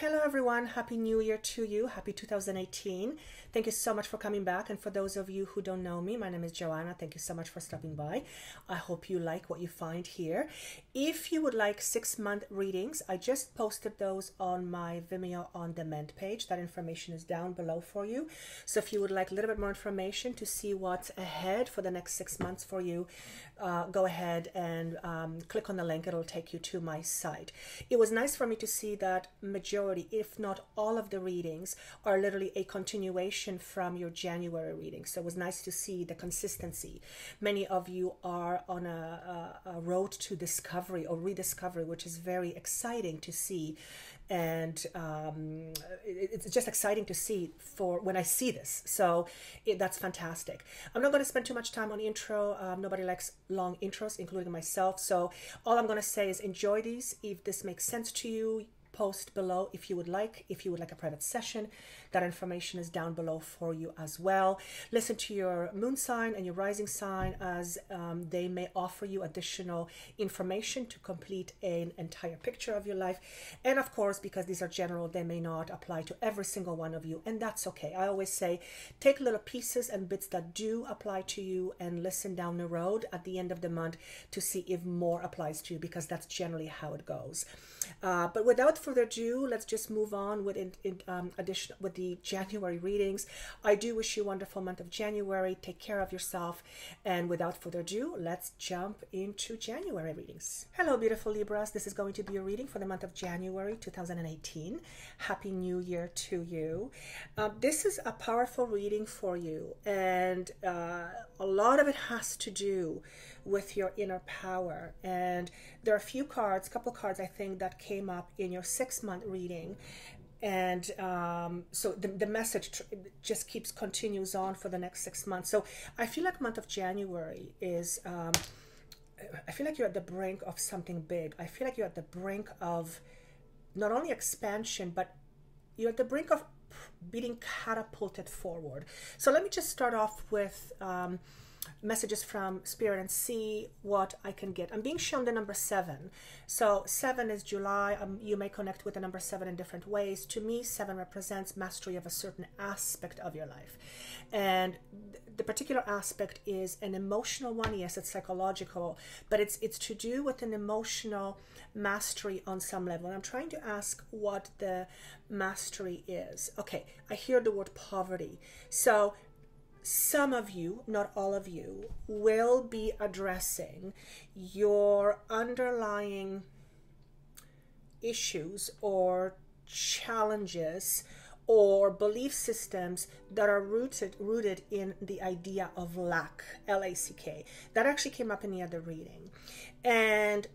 Hello everyone, Happy New Year to you, Happy 2018. Thank you so much for coming back, and for those of you who don't know me, my name is Joanna. Thank you so much for stopping by. I hope you like what you find here. If you would like 6-month readings, I just posted those on my Vimeo On Demand page. That information is down below for you. So if you would like a little bit more information to see what's ahead for the next 6 months for you, go ahead and click on the link. It'll take you to my site. It was nice for me to see that majority, if not all of the readings, are literally a continuation from your January reading. So it was nice to see the consistency. Many of you are on a road to discovery or rediscovery, which is very exciting to see. And it's just exciting to see for when I see this. So that's fantastic. I'm not going to spend too much time on the intro. Nobody likes long intros, including myself. So all I'm going to say is enjoy these. If this makes sense to you, post below if you would like a private session. That information is down below for you as well. Listen to your moon sign and your rising sign, as they may offer you additional information to complete an entire picture of your life. And of course, because these are general, they may not apply to every single one of you, and that's okay. I always say take little pieces and bits that do apply to you and listen down the road at the end of the month to see if more applies to you, because that's generally how it goes. But without further ado, let's just move on with the January readings. I do wish you a wonderful month of January. Take care of yourself, and without further ado, let's jump into January readings. Hello beautiful Libras, this is going to be a reading for the month of January 2018. Happy New Year to you. This is a powerful reading for you, and a lot of it has to do with your inner power. And there are a few cards, couple cards I think, that came up in your 6-month reading. And so the message just continues on for the next 6 months. So I feel like month of January is, I feel like you're at the brink of something big. I feel like you're at the brink of not only expansion, but you're at the brink of being catapulted forward. So let me just start off with messages from Spirit and see what I can get. I'm being shown the number 7. So 7 is July. You may connect with the number 7 in different ways. To me, 7 represents mastery of a certain aspect of your life. And the particular aspect is an emotional one. Yes, it's psychological, but it's to do with an emotional mastery on some level. And I'm trying to ask what the mastery is. Okay, I hear the word poverty. So some of you, not all of you, will be addressing your underlying issues or challenges or belief systems that are rooted in the idea of lack, L-A-C-K. That actually came up in the other reading. And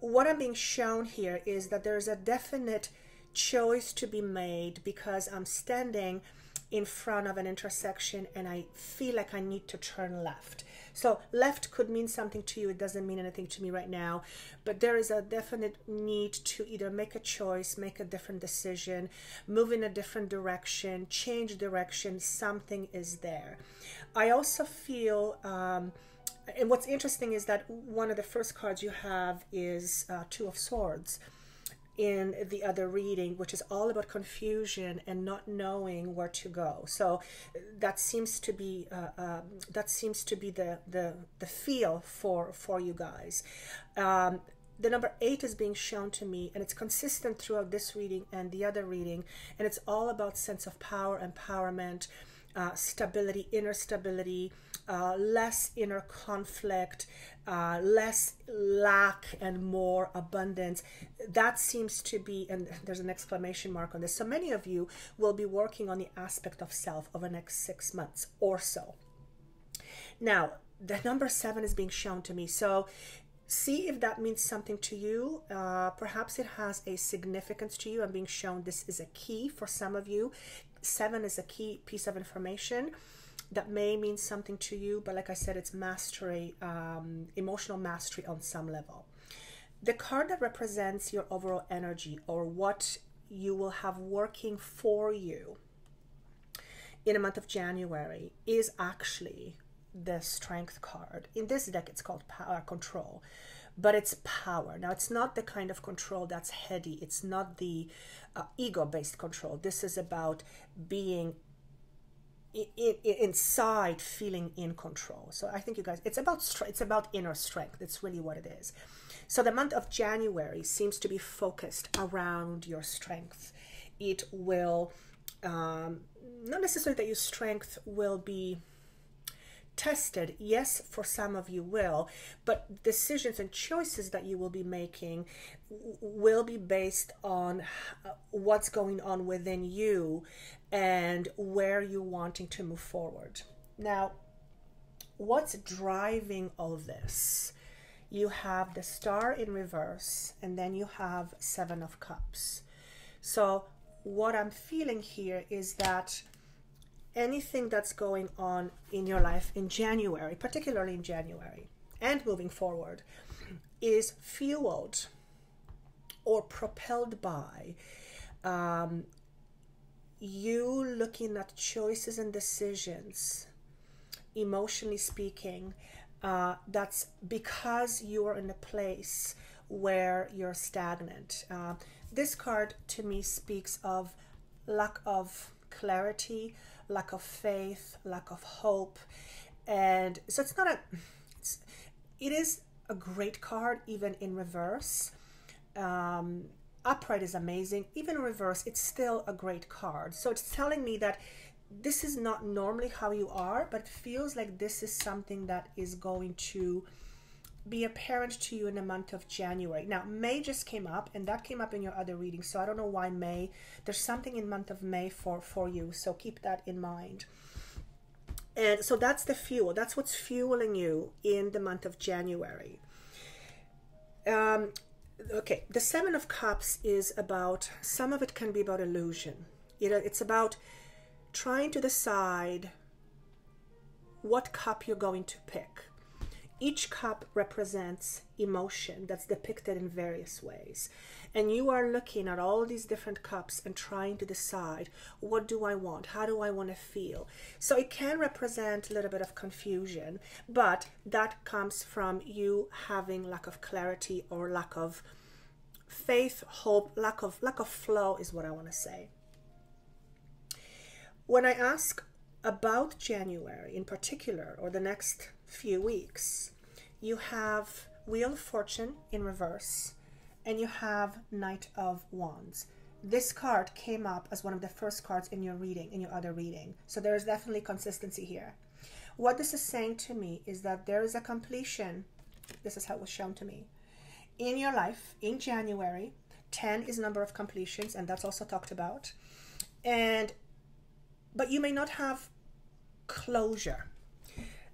what I'm being shown here is that there's a definite choice to be made, because I'm standing in front of an intersection and I feel like I need to turn left. So left could mean something to you. It doesn't mean anything to me right now, but there is a definite need to either make a choice, make a different decision, move in a different direction, change direction. Something is there. I also feel, and what's interesting is that one of the first cards you have is Two of Swords in the other reading, which is all about confusion and not knowing where to go. So that seems to be the feel for you guys. The number 8 is being shown to me, and it's consistent throughout this reading and the other reading, and it's all about sense of power, empowerment, stability, inner stability, less inner conflict, less lack and more abundance. That seems to be, and there's an exclamation mark on this. So many of you will be working on the aspect of self over the next 6 months or so. Now, the number 7 is being shown to me. So see if that means something to you. Perhaps it has a significance to you. I'm being shown this is a key for some of you. 7 is a key piece of information that may mean something to you, but like I said, it's mastery, emotional mastery on some level. The card that represents your overall energy, or what you will have working for you in the month of January, is actually the Strength card. In this deck, it's called Power Control. but it's power. Now, it's not the kind of control that's heady. It's not the ego-based control. This is about being inside, feeling in control. So I think you guys, it's about inner strength. It's really what it is. So the month of January seems to be focused around your strength. It will, not necessarily that your strength will be tested. Yes, for some of you will, but decisions and choices that you will be making will be based on what's going on within you and where you're wanting to move forward. Now, what's driving all of this? You have the Star in reverse, and then you have Seven of Cups. So what I'm feeling here is that anything that's going on in your life in January, particularly in January and moving forward, is fueled or propelled by you looking at choices and decisions, emotionally speaking, that's because you are in a place where you're stagnant. This card to me speaks of lack of clarity, lack of faith, lack of hope. And so it is a great card even in reverse. Upright is amazing. Even in reverse, it's still a great card. So it's telling me that this is not normally how you are, but it feels like this is something that is going to be apparent to you in the month of January. Now, May just came up, and that came up in your other reading, so I don't know why May. There's something in month of May for you, so keep that in mind. And so that's the fuel. That's what's fueling you in the month of January. Okay, the Seven of Cups is about, some of it can be about illusion. You know, it's about trying to decide what cup you're going to pick. Each cup represents emotion that's depicted in various ways. And you are looking at all these different cups and trying to decide, what do I want? How do I want to feel? So it can represent a little bit of confusion, but that comes from you having lack of clarity or lack of faith, hope, lack of flow is what I want to say. When I ask about January in particular, or the next few weeks, you have Wheel of Fortune in reverse, and you have Knight of Wands. This card came up as one of the first cards in your reading, in your other reading. So there is definitely consistency here. What this is saying to me is that there is a completion. This is how it was shown to me. In your life, in January, 10 is number of completions, and that's also talked about. But you may not have closure.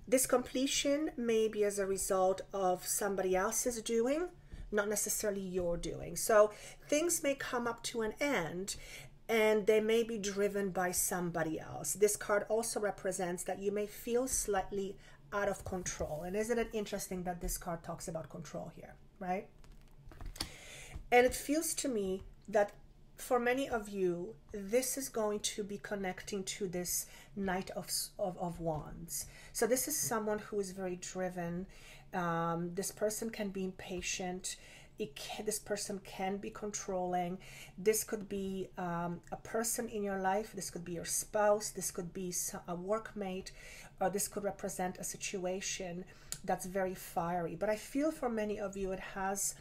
This completion may be as a result of somebody else's doing, not necessarily your doing. So things may come up to an end, and they may be driven by somebody else. This card also represents that you may feel slightly out of control. And isn't it interesting that this card talks about control here, right? And it feels to me that for many of you, this is going to be connecting to this Knight of Wands. So this is someone who is very driven. This person can be impatient. This person can be controlling. This could be a person in your life. This could be your spouse. This could be a workmate. Or this could represent a situation that's very fiery. But I feel for many of you it has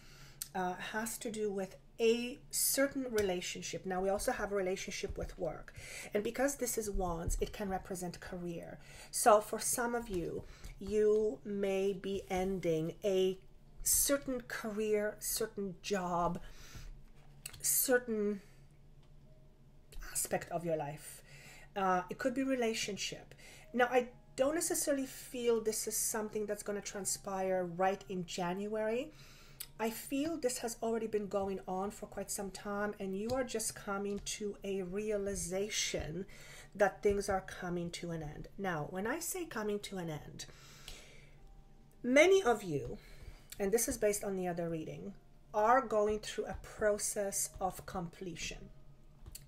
to do with a certain relationship. Now we also have a relationship with work, and because this is Wands, it can represent career. So for some of you, you may be ending a certain career, certain job, certain aspect of your life. It could be relationship. Now I don't necessarily feel this is something that's going to transpire right in January. I feel this has already been going on for quite some time, and you are just coming to a realization that things are coming to an end. Now, when I say coming to an end, many of you, and this is based on the other reading, are going through a process of completion.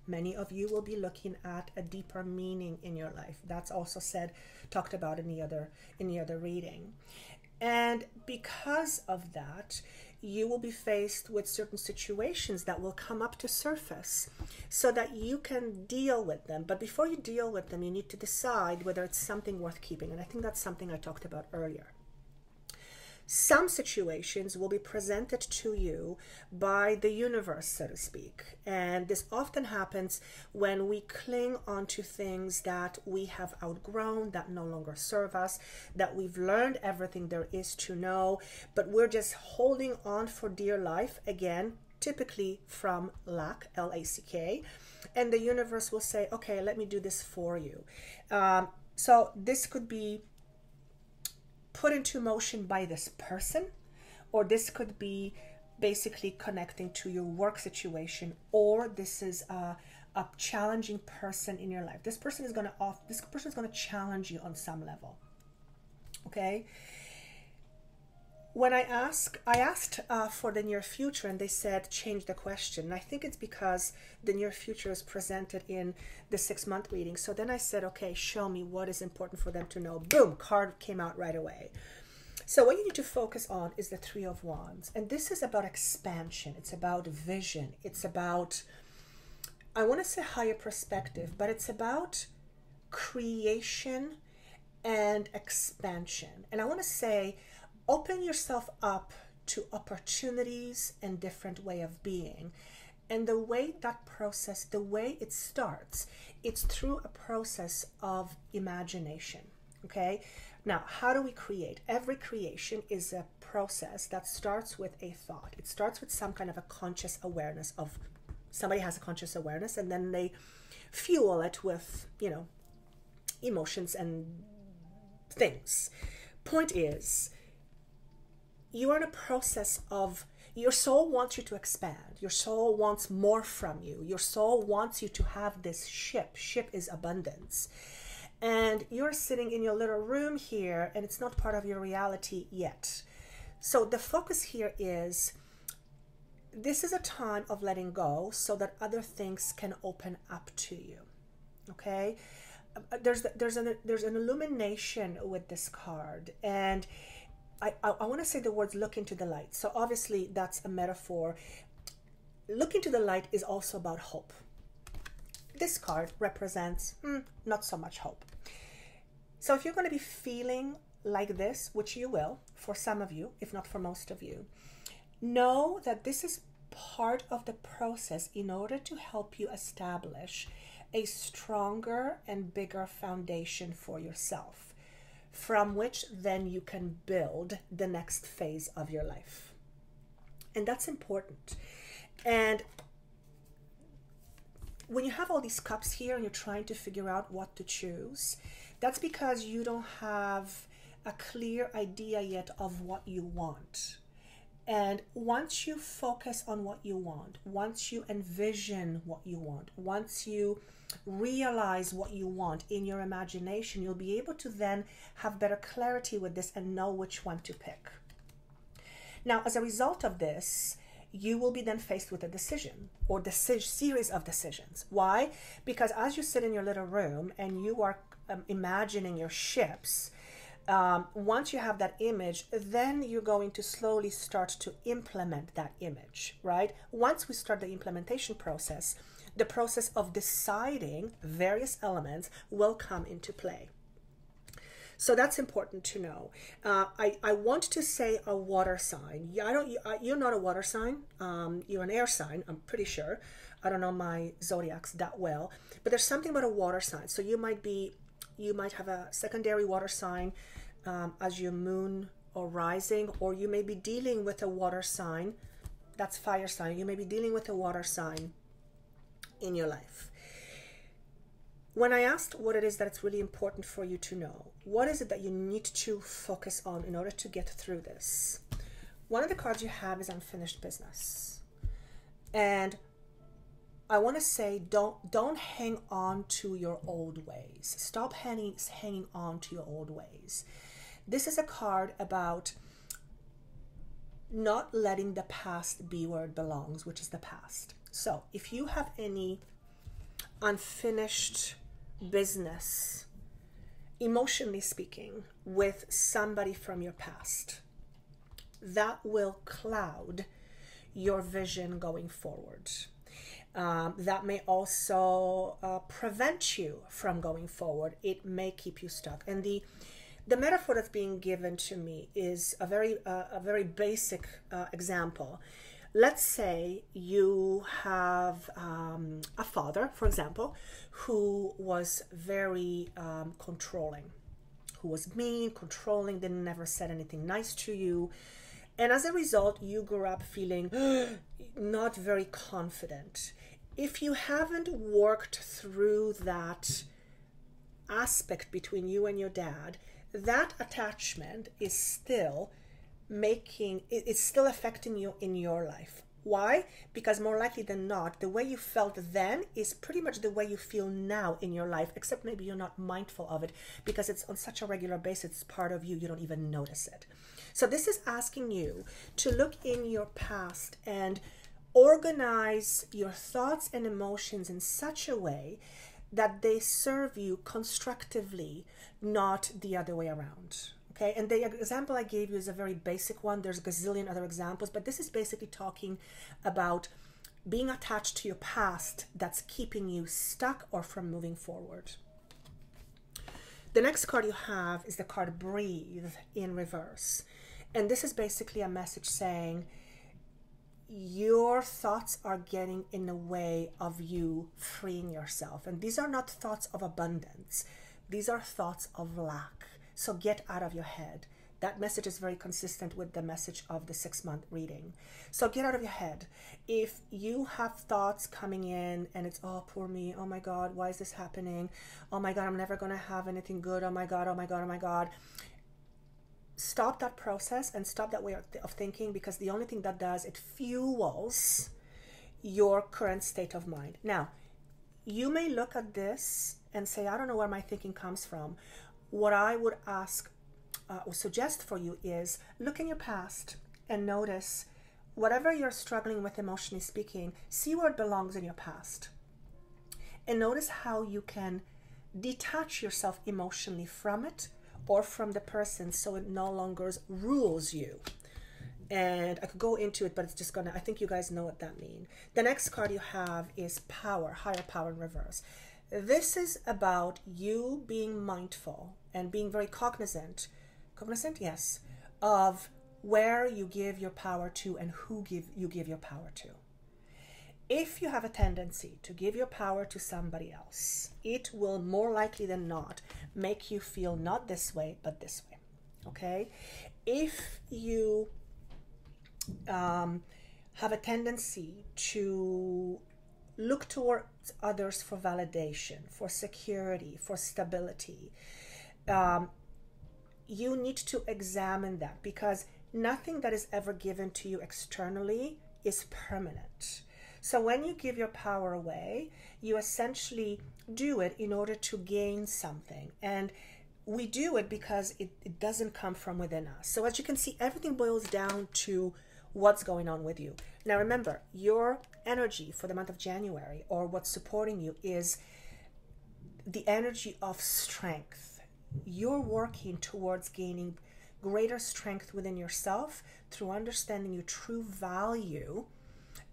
Many of you will be looking at a deeper meaning in your life. That's also talked about in the other reading. And because of that, you will be faced with certain situations that will come up to surface so that you can deal with them. But before you deal with them, you need to decide whether it's something worth keeping. And I think that's something I talked about earlier. Some situations will be presented to you by the universe, so to speak. And this often happens when we cling onto things that we have outgrown, that no longer serve us, that we've learned everything there is to know, but we're just holding on for dear life, again, typically from lack, L-A-C-K. And the universe will say, okay, let me do this for you. So this could be put into motion by this person, or this could be basically connecting to your work situation, or this is a challenging person in your life. This person is going to challenge you on some level. Okay. When I asked for the near future, and they said change the question. And I think it's because the near future is presented in the 6-month reading. So then I said, okay, show me what is important for them to know. Boom, card came out right away. So what you need to focus on is the 3 of Wands. And this is about expansion. It's about vision. It's about, I want to say higher perspective, but it's about creation and expansion. And I want to say, open yourself up to opportunities and different way of being. And the way that process, the way it starts, it's through a process of imagination. Okay. Now, how do we create? Every creation is a process that starts with a thought. It starts with some kind of a conscious awareness of, somebody has a conscious awareness, and then they fuel it with, emotions and things. Point is, you are in a process of, your soul wants you to expand. Your soul wants more from you. Your soul wants you to have this ship. Ship is abundance. And you're sitting in your little room here, and it's not part of your reality yet. So the focus here is, this is a time of letting go so that other things can open up to you. Okay? There's an illumination with this card, and I want to say the words look into the light. So obviously that's a metaphor. Look into the light is also about hope. This card represents not so much hope. So if you're going to be feeling like this, which you will for some of you, if not for most of you, know that this is part of the process in order to help you establish a stronger and bigger foundation for yourself, from which then you can build the next phase of your life. And that's important. And when you have all these cups here and you're trying to figure out what to choose, that's because you don't have a clear idea yet of what you want. And once you focus on what you want, once you envision what you want, once you realize what you want in your imagination, you'll be able to then have better clarity with this and know which one to pick. Now, as a result of this, you will be then faced with a decision or series of decisions. Why? Because as you sit in your little room and you are imagining your ships, once you have that image, then you're going to slowly start to implement that image, right? Once we start the implementation process, the process of deciding various elements will come into play. So that's important to know. I want to say a water sign. You're not a water sign. You're an air sign, I'm pretty sure. I don't know my zodiacs that well, but there's something about a water sign. So you might have a secondary water sign as your moon or rising, or you may be dealing with a water sign. That's fire sign. You may be dealing with a water sign in your life. When I asked what it is that it's really important for you to know, what is it that you need to focus on in order to get through this? One of the cards you have is unfinished business. And I want to say, don't hang on to your old ways. Stop hanging on to your old ways. This is a card about not letting the past be where it belongs, which is the past. So if you have any unfinished business emotionally speaking, with somebody from your past, that will cloud your vision going forward. That may also prevent you from going forward. It may keep you stuck. And the metaphor that's being given to me is a very basic example. Let's say you have a father, for example, who was very controlling, who was mean, controlling, then never said anything nice to you. And as a result, you grew up feeling not very confident. If you haven't worked through that aspect between you and your dad, that attachment is still it's still affecting you in your life. Why? Because more likely than not, the way you felt then is pretty much the way you feel now in your life, except maybe you're not mindful of it because it's on such a regular basis, it's part of you, you don't even notice it. So this is asking you to look in your past and organize your thoughts and emotions in such a way that they serve you constructively, not the other way around. Okay, and the example I gave you is a very basic one. There's a gazillion other examples, but this is basically talking about being attached to your past that's keeping you stuck or from moving forward. The next card you have is the card Breathe in reverse. And this is basically a message saying your thoughts are getting in the way of you freeing yourself. And these are not thoughts of abundance. These are thoughts of lack. So get out of your head. That message is very consistent with the message of the 6-month reading. So get out of your head. If you have thoughts coming in and it's, oh, poor me, oh my God, why is this happening? Oh my God, I'm never going to have anything good. Oh my God, oh my God, oh my God. Stop that process and stop that way of thinking, because the only thing that does, it fuels your current state of mind. Now, you may look at this and say, I don't know where my thinking comes from. What I would ask or suggest for you is look in your past and notice whatever you're struggling with emotionally speaking, see where it belongs in your past. And notice how you can detach yourself emotionally from it or from the person so it no longer rules you. And I could go into it, but it's just I think you guys know what that means. The next card you have is Power, Higher Power in reverse. This is about you being mindful and being very cognizant, yes, of where you give your power to and who you give your power to. If you have a tendency to give your power to somebody else, it will more likely than not make you feel not this way, but this way, okay? If you have a tendency to look towards others for validation, for security, for stability, you need to examine that, because nothing that is ever given to you externally is permanent. So when you give your power away, you essentially do it in order to gain something. And we do it because it doesn't come from within us. So as you can see, everything boils down to what's going on with you. Now remember, your energy for the month of January, or what's supporting you, is the energy of strength. You're working towards gaining greater strength within yourself through understanding your true value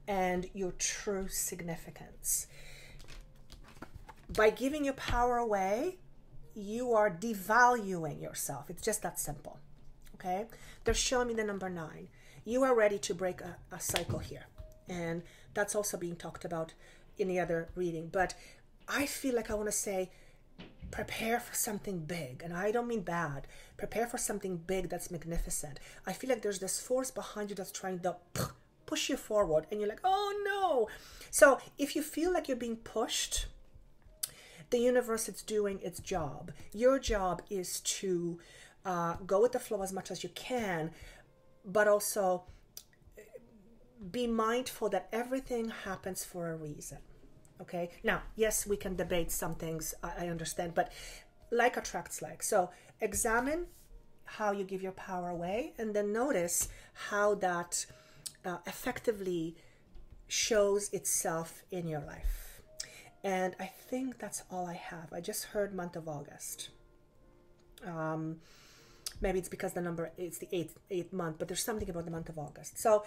and your true significance. By giving your power away, you are devaluing yourself. It's just that simple. Okay? They're showing me the number 9. You are ready to break a cycle here. And that's also being talked about in the other reading. But I feel like I want to say, prepare for something big. And I don't mean bad. Prepare for something big that's magnificent. I feel like there's this force behind you that's trying to push you forward. And you're like, oh no. So if you feel like you're being pushed, the universe is doing its job. Your job is to go with the flow as much as you can, but also be mindful that everything happens for a reason. Okay? Now, yes, we can debate some things, I understand, but like attracts like. So examine how you give your power away, and then notice how that effectively shows itself in your life. And I think that's all I have. I just heard month of August. Maybe it's because the number, it's the eighth month, but there's something about the month of August. So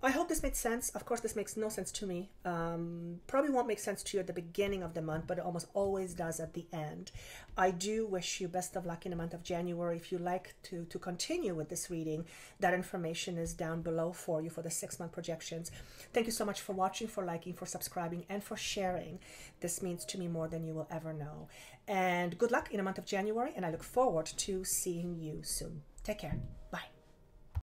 I hope this made sense. Of course, this makes no sense to me. Probably won't make sense to you at the beginning of the month, but it almost always does at the end. I do wish you best of luck in the month of January. If you'd like to continue with this reading, that information is down below for you for the 6-month projections. Thank you so much for watching, for liking, for subscribing, and for sharing. This means to me more than you will ever know. And good luck in the month of January, and I look forward to seeing you soon. Take care. Bye.